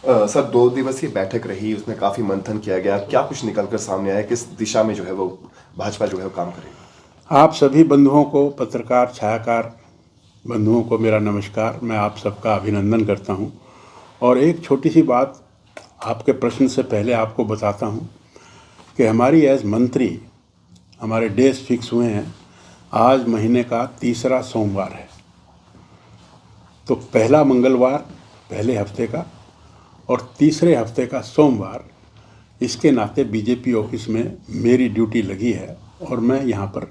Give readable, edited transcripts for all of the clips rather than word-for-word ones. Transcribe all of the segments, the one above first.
Sir 2 दिवसीय बैठक रही, उसमें काफ़ी मंथन किया गया, क्या कुछ निकल कर सामने आया, किस दिशा में जो है वो भाजपा जो है वो काम करेगी? आप सभी बंधुओं को, पत्रकार छायाकार बंधुओं को मेरा नमस्कार। मैं आप सबका अभिनंदन करता हूं। और एक छोटी सी बात आपके प्रश्न से पहले आपको बताता हूं कि हमारी एज मंत्री हमारे डेज फिक्स हुए हैं। आज महीने का तीसरा सोमवार है, तो पहला मंगलवार पहले हफ्ते का और तीसरे हफ्ते का सोमवार, इसके नाते बीजेपी ऑफिस में मेरी ड्यूटी लगी है और मैं यहाँ पर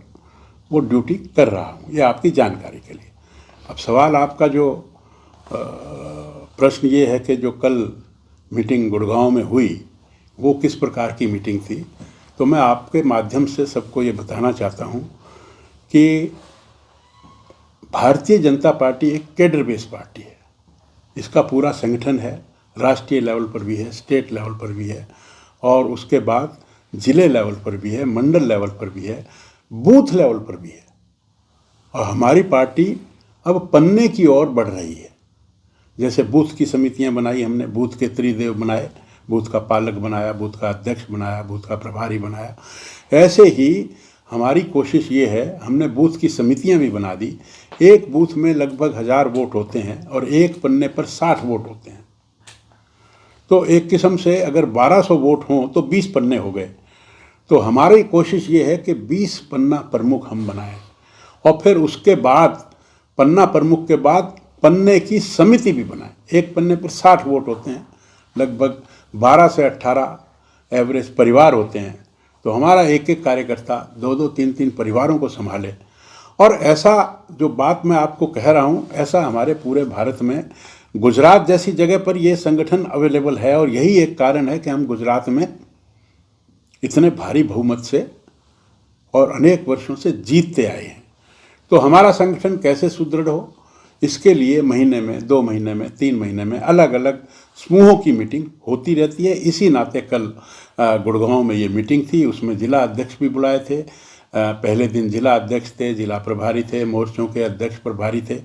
वो ड्यूटी कर रहा हूँ। ये आपकी जानकारी के लिए। अब सवाल आपका जो प्रश्न ये है कि जो कल मीटिंग गुड़गांव में हुई वो किस प्रकार की मीटिंग थी, तो मैं आपके माध्यम से सबको ये बताना चाहता हूँ कि भारतीय जनता पार्टी एक कैडर बेस पार्टी है। इसका पूरा संगठन है, राष्ट्रीय लेवल पर भी है, स्टेट लेवल पर भी है और उसके बाद ज़िले लेवल पर भी है, मंडल लेवल पर भी है, बूथ लेवल पर भी है। और हमारी पार्टी अब पन्ने की ओर बढ़ रही है। जैसे बूथ की समितियां बनाई हमने, बूथ के त्रिदेव बनाए, बूथ का पालक बनाया, बूथ का अध्यक्ष बनाया, बूथ का प्रभारी बनाया। ऐसे ही हमारी कोशिश ये है, हमने बूथ की समितियां भी बना दी। एक बूथ में लगभग 1000 वोट होते हैं और एक पन्ने पर 60 वोट होते हैं। तो एक किस्म से अगर 1200 वोट हों तो 20 पन्ने हो गए। तो हमारी कोशिश ये है कि 20 पन्ना प्रमुख हम बनाएं और फिर उसके बाद पन्ना प्रमुख के बाद पन्ने की समिति भी बनाएं। एक पन्ने पर 60 वोट होते हैं, लगभग 12 से 18 एवरेज परिवार होते हैं। तो हमारा एक एक कार्यकर्ता 2-2, 3-3 परिवारों को संभाले। और ऐसा जो बात मैं आपको कह रहा हूँ, ऐसा हमारे पूरे भारत में गुजरात जैसी जगह पर यह संगठन अवेलेबल है और यही एक कारण है कि हम गुजरात में इतने भारी बहुमत से और अनेक वर्षों से जीतते आए हैं। तो हमारा संगठन कैसे सुदृढ़ हो, इसके लिए महीने में, 2 महीने में, 3 महीने में अलग अलग समूहों की मीटिंग होती रहती है। इसी नाते कल गुड़गांव में ये मीटिंग थी, उसमें जिला अध्यक्ष भी बुलाए थे। पहले दिन जिला अध्यक्ष थे, जिला प्रभारी थे, मोर्चों के अध्यक्ष प्रभारी थे।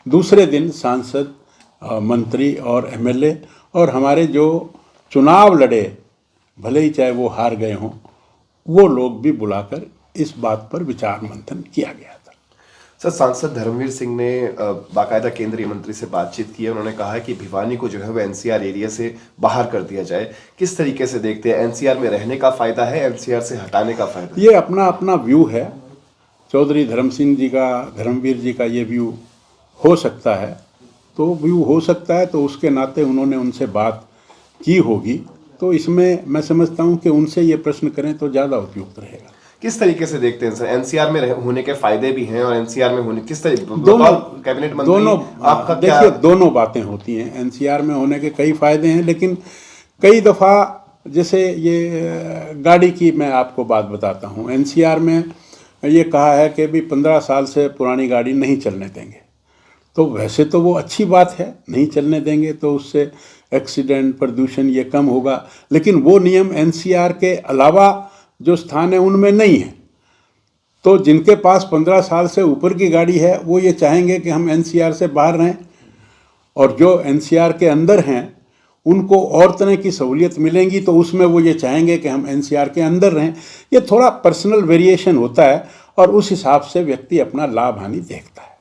दूसरे दिन सांसद, मंत्री और एमएलए और हमारे जो चुनाव लड़े, भले ही चाहे वो हार गए हों, वो लोग भी बुलाकर इस बात पर विचार मंथन किया गया था। सर, सांसद धर्मवीर सिंह ने बाकायदा केंद्रीय मंत्री से बातचीत की है। उन्होंने कहा है कि भिवानी को जो है वो एनसीआर एरिया से बाहर कर दिया जाए। किस तरीके से देखते हैं, एनसीआर में रहने का फायदा है, एनसीआर से हटाने का फायदा? ये अपना अपना व्यू है। चौधरी धर्मवीर जी का ये व्यू हो सकता है, तो व्यू हो सकता है, तो उसके नाते उन्होंने उनसे बात की होगी। तो इसमें मैं समझता हूँ कि उनसे ये प्रश्न करें तो ज़्यादा उपयुक्त रहेगा। किस तरीके से देखते हैं सर, एनसीआर में होने के फायदे भी हैं और एनसीआर में होने किस तरीके, दोनों कैबिनेट मंत्री दोनों आपका क्या? देखिए, दोनों बातें होती हैं। एनसीआर में होने के कई फायदे हैं, लेकिन कई दफ़ा जैसे ये गाड़ी की मैं आपको बात बताता हूँ। एनसीआर में ये कहा है कि भी 15 साल से पुरानी गाड़ी नहीं चलने देंगे। तो वैसे तो वो अच्छी बात है, नहीं चलने देंगे तो उससे एक्सीडेंट, प्रदूषण ये कम होगा, लेकिन वो नियम एनसीआर के अलावा जो स्थान है उनमें नहीं है। तो जिनके पास 15 साल से ऊपर की गाड़ी है वो ये चाहेंगे कि हम एनसीआर से बाहर रहें, और जो एनसीआर के अंदर हैं उनको और तरह की सहूलियत मिलेंगी, तो उसमें वो ये चाहेंगे कि हम एनसीआर के अंदर रहें। ये थोड़ा पर्सनल वेरिएशन होता है और उस हिसाब से व्यक्ति अपना लाभ हानि देखता है।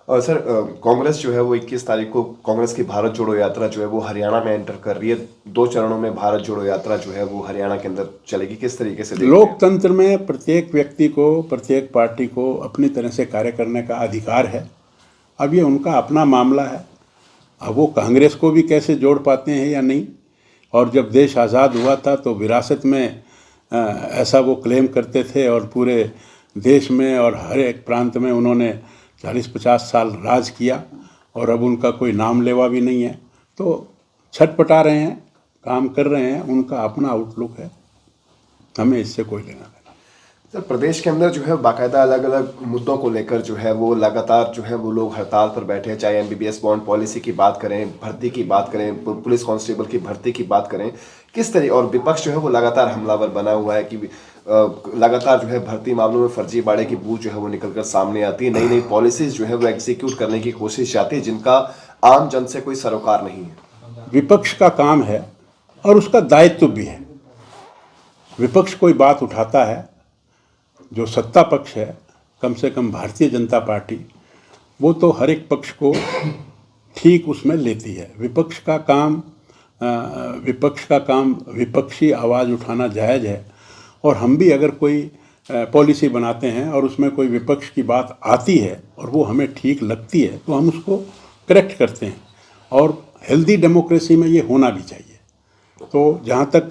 और सर, कांग्रेस जो है वो 21 तारीख को कांग्रेस की भारत जोड़ो यात्रा जो है वो हरियाणा में एंटर कर रही है। 2 चरणों में भारत जोड़ो यात्रा जो है वो हरियाणा के अंदर चलेगी। किस तरीके से देखते हैं? लोकतंत्र में प्रत्येक व्यक्ति को, प्रत्येक पार्टी को अपनी तरह से कार्य करने का अधिकार है। अब ये उनका अपना मामला है। अब वो कांग्रेस को भी कैसे जोड़ पाते हैं या नहीं। और जब देश आज़ाद हुआ था तो विरासत में ऐसा वो क्लेम करते थे और पूरे देश में और हर एक प्रांत में उन्होंने 40-50 साल राज किया और अब उनका कोई नाम लेवा भी नहीं है। तो छटपटा रहे हैं, काम कर रहे हैं, उनका अपना आउटलुक है, हमें इससे कोई लेना देना। सर, प्रदेश के अंदर जो है बाकायदा अलग अलग मुद्दों को लेकर जो है वो लगातार जो है वो लोग हड़ताल पर बैठे हैं। चाहे एमबीबीएस बॉन्ड पॉलिसी की बात करें, भर्ती की बात करें, पुलिस कांस्टेबल की भर्ती की बात करें, किस तरह, और विपक्ष जो है वो लगातार हमलावर बना हुआ है कि लगातार जो है भर्ती मामलों में फर्जीवाड़े की बूझ जो है वो निकलकर सामने आती है। नई नई पॉलिसीज जो है वो एग्जीक्यूट करने की कोशिश आती है जिनका आम जन से कोई सरोकार नहीं है। विपक्ष का काम है और उसका दायित्व भी है। विपक्ष कोई बात उठाता है, जो सत्ता पक्ष है, कम से कम भारतीय जनता पार्टी, वो तो हर एक पक्ष को ठीक उसमें लेती है। विपक्ष का काम विपक्षी आवाज़ उठाना जायज़ है, और हम भी अगर कोई पॉलिसी बनाते हैं और उसमें कोई विपक्ष की बात आती है और वो हमें ठीक लगती है तो हम उसको करेक्ट करते हैं, और हेल्दी डेमोक्रेसी में ये होना भी चाहिए। तो जहाँ तक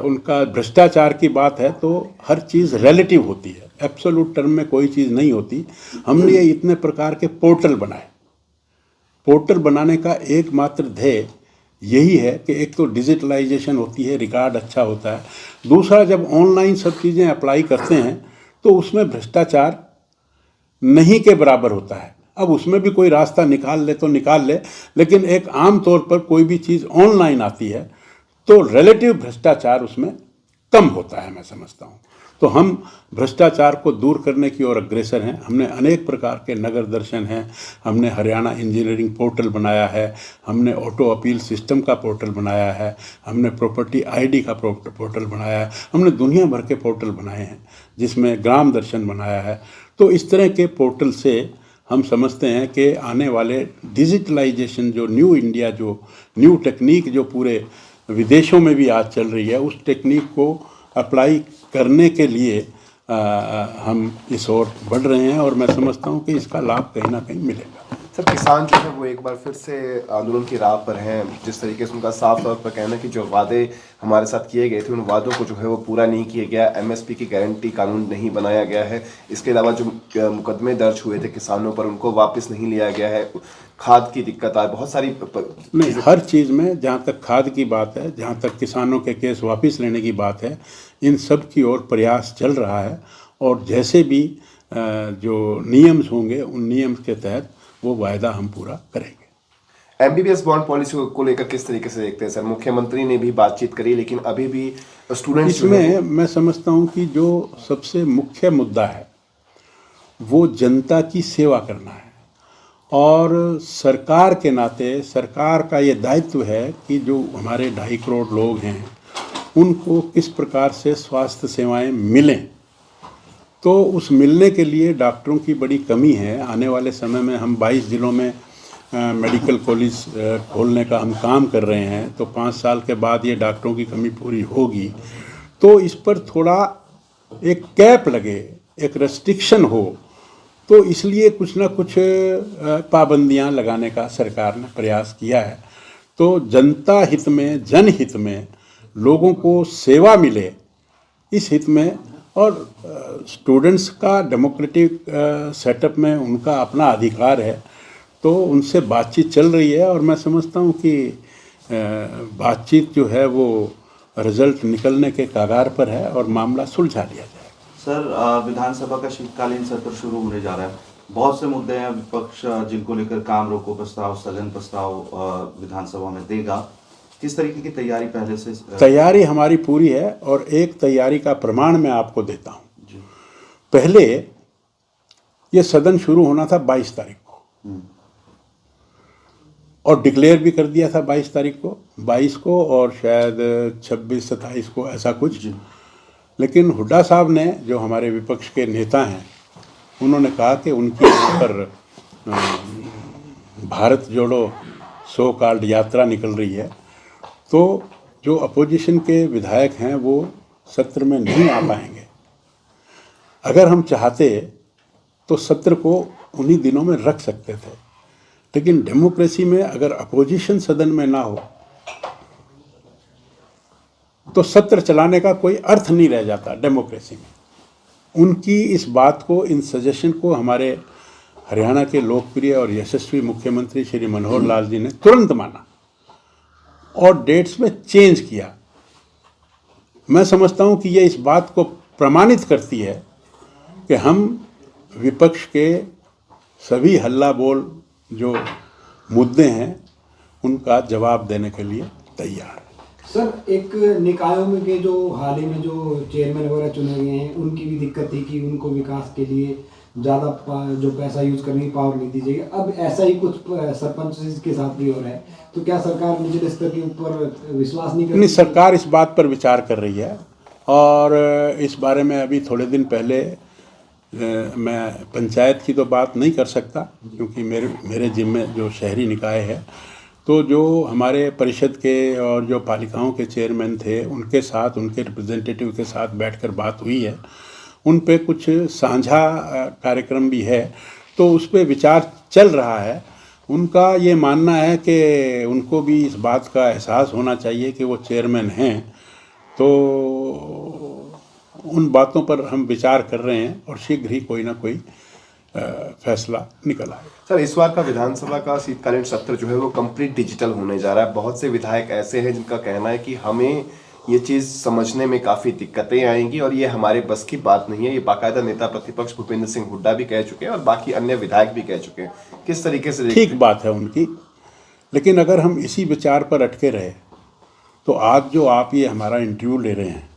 उनका भ्रष्टाचार की बात है तो हर चीज़ रिलेटिव होती है, एब्सोल्यूट टर्म में कोई चीज़ नहीं होती। हमने ये इतने प्रकार के पोर्टल बनाए। पोर्टल बनाने का एकमात्र ध्येय यही है कि एक तो डिजिटलाइजेशन होती है, रिकॉर्ड अच्छा होता है, दूसरा जब ऑनलाइन सब चीज़ें अप्लाई करते हैं तो उसमें भ्रष्टाचार नहीं के बराबर होता है। अब उसमें भी कोई रास्ता निकाल ले तो निकाल ले, लेकिन एक आम तौर पर कोई भी चीज़ ऑनलाइन आती है तो रिलेटिव भ्रष्टाचार उसमें कम होता है, मैं समझता हूँ। तो हम भ्रष्टाचार को दूर करने की ओर अग्रसर हैं। हमने अनेक प्रकार के नगर दर्शन हैं, हमने हरियाणा इंजीनियरिंग पोर्टल बनाया है, हमने ऑटो अपील सिस्टम का पोर्टल बनाया है, हमने प्रॉपर्टी आईडी का पोर्टल बनाया है, हमने दुनिया भर के पोर्टल बनाए हैं जिसमें ग्राम दर्शन बनाया है। तो इस तरह के पोर्टल से हम समझते हैं कि आने वाले डिजिटलाइजेशन, जो न्यू इंडिया, जो न्यू टेक्निक जो पूरे विदेशों में भी आज चल रही है, उस टेक्निक को अप्लाई करने के लिए हम इस ओर बढ़ रहे हैं, और मैं समझता हूं कि इसका लाभ कहीं ना कहीं मिलेगा। सर, किसान जो है वो एक बार फिर से आंदोलन की राह पर हैं। जिस तरीके से उनका साफ तौर पर कहना है कि जो वादे हमारे साथ किए गए थे उन वादों को जो है वो पूरा नहीं किया गया, एमएसपी की गारंटी कानून नहीं बनाया गया है, इसके अलावा जो मुकदमे दर्ज हुए थे किसानों पर उनको वापस नहीं लिया गया है, खाद की दिक्कत आए, बहुत सारी नहीं, हर चीज़ में जहाँ तक खाद की बात है, जहाँ तक किसानों के केस वापस लेने की बात है, इन सब की ओर प्रयास चल रहा है, और जैसे भी जो नियम होंगे उन नियम के तहत वो वायदा हम पूरा करेंगे। एमबीबीएस बॉन्ड पॉलिसी को लेकर किस तरीके से देखते हैं सर? मुख्यमंत्री ने भी बातचीत करी, लेकिन अभी भी स्टूडेंट्स इसमें मैं समझता हूँ कि जो सबसे मुख्य मुद्दा है वो जनता की सेवा करना है, और सरकार के नाते सरकार का ये दायित्व है कि जो हमारे 2.5 करोड़ लोग हैं उनको किस प्रकार से स्वास्थ्य सेवाएं मिलें। तो उस मिलने के लिए डॉक्टरों की बड़ी कमी है। आने वाले समय में हम 22 जिलों में मेडिकल कॉलेज खोलने का हम काम कर रहे हैं, तो 5 साल के बाद ये डॉक्टरों की कमी पूरी होगी। तो इस पर थोड़ा एक कैप लगे, एक रेस्ट्रिक्शन हो, तो इसलिए कुछ ना कुछ पाबंदियां लगाने का सरकार ने प्रयास किया है। तो जनता हित में, जनहित में, लोगों को सेवा मिले, इस हित में, और स्टूडेंट्स का डेमोक्रेटिक सेटअप में उनका अपना अधिकार है, तो उनसे बातचीत चल रही है, और मैं समझता हूँ कि बातचीत जो है वो रिजल्ट निकलने के कगार पर है और मामला सुलझा लिया जाएगा। सर, विधानसभा का शीतकालीन सत्र शुरू होने जा रहा है। बहुत से मुद्दे हैं विपक्ष जिनको लेकर काम रोको प्रस्ताव, स्थगन प्रस्ताव विधानसभा में देगा। किस तरीके की तैयारी पहले से? तैयारी हमारी पूरी है, और एक तैयारी का प्रमाण मैं आपको देता हूँ। पहले ये सदन शुरू होना था 22 तारीख को, और डिक्लेयर भी कर दिया था 22 तारीख को, 22 को, और शायद 26-27 को, ऐसा कुछ। लेकिन हुड्डा साहब ने, जो हमारे विपक्ष के नेता हैं, उन्होंने कहा कि उनकी यहाँ पर भारत जोड़ो सो कॉल्ड यात्रा निकल रही है, तो जो अपोजिशन के विधायक हैं वो सत्र में नहीं आ पाएंगे। अगर हम चाहते तो सत्र को उन्हीं दिनों में रख सकते थे, लेकिन डेमोक्रेसी में अगर अपोजिशन सदन में ना हो तो सत्र चलाने का कोई अर्थ नहीं रह जाता डेमोक्रेसी में। उनकी इस बात को, इन सजेशन को हमारे हरियाणा के लोकप्रिय और यशस्वी मुख्यमंत्री श्री मनोहर लाल जी ने तुरंत माना और डेट्स में चेंज किया। मैं समझता हूं कि ये इस बात को प्रमाणित करती है कि हम विपक्ष के सभी हल्ला बोल जो मुद्दे हैं उनका जवाब देने के लिए तैयार है। सर, एक निकायों में के जो हाल ही में जो चेयरमैन वगैरह चुने गए हैं उनकी भी दिक्कत थी कि उनको विकास के लिए ज़्यादा जो पैसा यूज करने की पावर नहीं दी जाएगी। अब ऐसा ही कुछ सरपंच के साथ भी हो रहा है, तो क्या सरकार निचले स्तर के ऊपर विश्वास नहीं कर नहीं, रही? सरकार इस बात पर विचार कर रही है और इस बारे में अभी थोड़े दिन पहले मैं पंचायत की तो बात नहीं कर सकता क्योंकि मेरे जिम्मे जो शहरी निकाय है, तो जो हमारे परिषद के और जो पालिकाओं के चेयरमैन थे उनके साथ, उनके रिप्रेजेंटेटिव के साथ बैठकर बात हुई है। उन पे कुछ साझा कार्यक्रम भी है, तो उस पे विचार चल रहा है। उनका ये मानना है कि उनको भी इस बात का एहसास होना चाहिए कि वो चेयरमैन हैं, तो उन बातों पर हम विचार कर रहे हैं और शीघ्र ही कोई ना कोई फैसला निकल आएगा। सर, इस बार का विधानसभा का शीतकालीन सत्र जो है वो कंप्लीट डिजिटल होने जा रहा है। बहुत से विधायक ऐसे हैं जिनका कहना है कि हमें ये चीज़ समझने में काफ़ी दिक्कतें आएंगी और ये हमारे बस की बात नहीं है। ये बाकायदा नेता प्रतिपक्ष भूपेंद्र सिंह हुड्डा भी कह चुके हैं और बाकी अन्य विधायक भी कह चुके हैं। किस तरीके से ठीक बात है उनकी, लेकिन अगर हम इसी विचार पर अटके रहे तो आज जो आप ये हमारा इंटरव्यू ले रहे हैं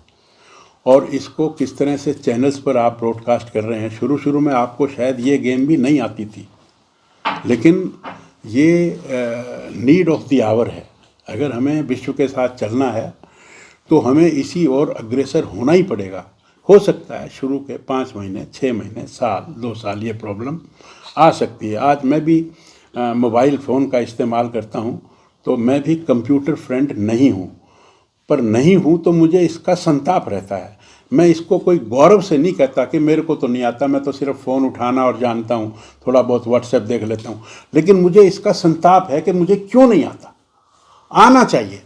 और इसको किस तरह से चैनल्स पर आप ब्रॉडकास्ट कर रहे हैं, शुरू में आपको शायद ये गेम भी नहीं आती थी, लेकिन ये नीड ऑफ द आवर है। अगर हमें विश्व के साथ चलना है तो हमें इसी ओर अग्रसर होना ही पड़ेगा। हो सकता है शुरू के 5 महीने, 6 महीने, साल, 2 साल ये प्रॉब्लम आ सकती है। आज मैं भी मोबाइल फ़ोन का इस्तेमाल करता हूँ, तो मैं भी कंप्यूटर फ्रेंड नहीं हूँ, पर नहीं हूँ तो मुझे इसका संताप रहता है। मैं इसको कोई गौरव से नहीं कहता कि मेरे को तो नहीं आता, मैं तो सिर्फ फ़ोन उठाना और जानता हूँ, थोड़ा बहुत व्हाट्सएप देख लेता हूँ, लेकिन मुझे इसका संताप है कि मुझे क्यों नहीं आता, आना चाहिए।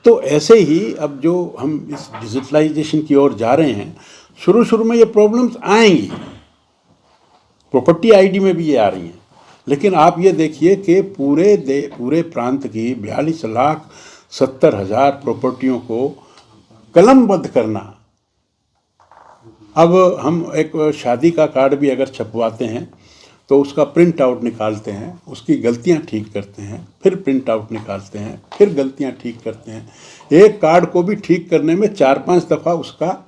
तो ऐसे ही अब जो हम इस डिजिटलाइजेशन की ओर जा रहे हैं, शुरू में ये प्रॉब्लम्स आएंगी, प्रॉपर्टी आईडी में भी ये आ रही हैं, लेकिन आप ये देखिए कि पूरे प्रांत की 42,70,000 प्रॉपर्टियों को कलमबद्ध करना। अब हम एक शादी का कार्ड भी अगर छपवाते हैं तो उसका प्रिंट आउट निकालते हैं, उसकी गलतियां ठीक करते हैं, फिर प्रिंट आउट निकालते हैं, फिर गलतियां ठीक करते हैं। एक कार्ड को भी ठीक करने में 4-5 दफ़ा उसका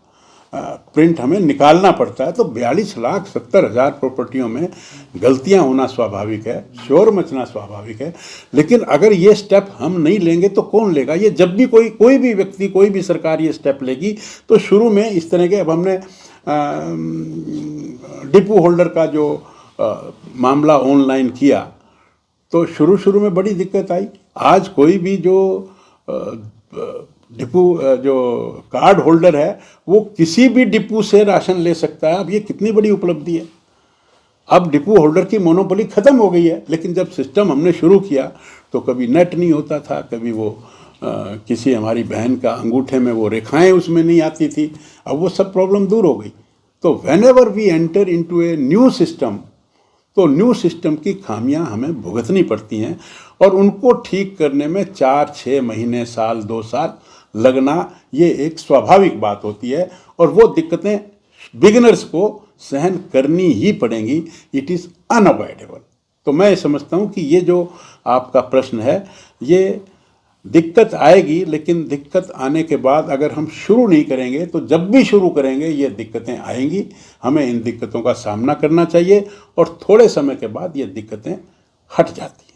प्रिंट हमें निकालना पड़ता है। तो 42,70,000 प्रॉपर्टियों में गलतियां होना स्वाभाविक है, शोर मचना स्वाभाविक है, लेकिन अगर ये स्टेप हम नहीं लेंगे तो कौन लेगा? ये जब भी कोई भी व्यक्ति, कोई भी सरकार ये स्टेप लेगी तो शुरू में इस तरह के, अब हमने डिपो होल्डर का जो मामला ऑनलाइन किया तो शुरू में बड़ी दिक्कत आई। आज कोई भी जो डिपो जो कार्ड होल्डर है वो किसी भी डिपो से राशन ले सकता है। अब ये कितनी बड़ी उपलब्धि है। अब डिपो होल्डर की मोनोपोली ख़त्म हो गई है, लेकिन जब सिस्टम हमने शुरू किया तो कभी नेट नहीं होता था, कभी वो किसी हमारी बहन का अंगूठे में वो रेखाएं उसमें नहीं आती थी। अब वो सब प्रॉब्लम दूर हो गई। तो whenever we enter into a new system, तो न्यू सिस्टम की खामियां हमें भुगतनी पड़ती हैं और उनको ठीक करने में 4-6 महीने, साल, 2 साल लगना ये एक स्वाभाविक बात होती है और वो दिक्कतें बिगिनर्स को सहन करनी ही पड़ेंगी। It is unavoidable. तो मैं समझता हूँ कि ये जो आपका प्रश्न है, ये दिक्कत आएगी, लेकिन दिक्कत आने के बाद अगर हम शुरू नहीं करेंगे तो जब भी शुरू करेंगे ये दिक्कतें आएंगी। हमें इन दिक्कतों का सामना करना चाहिए और थोड़े समय के बाद ये दिक्कतें हट जाती हैं।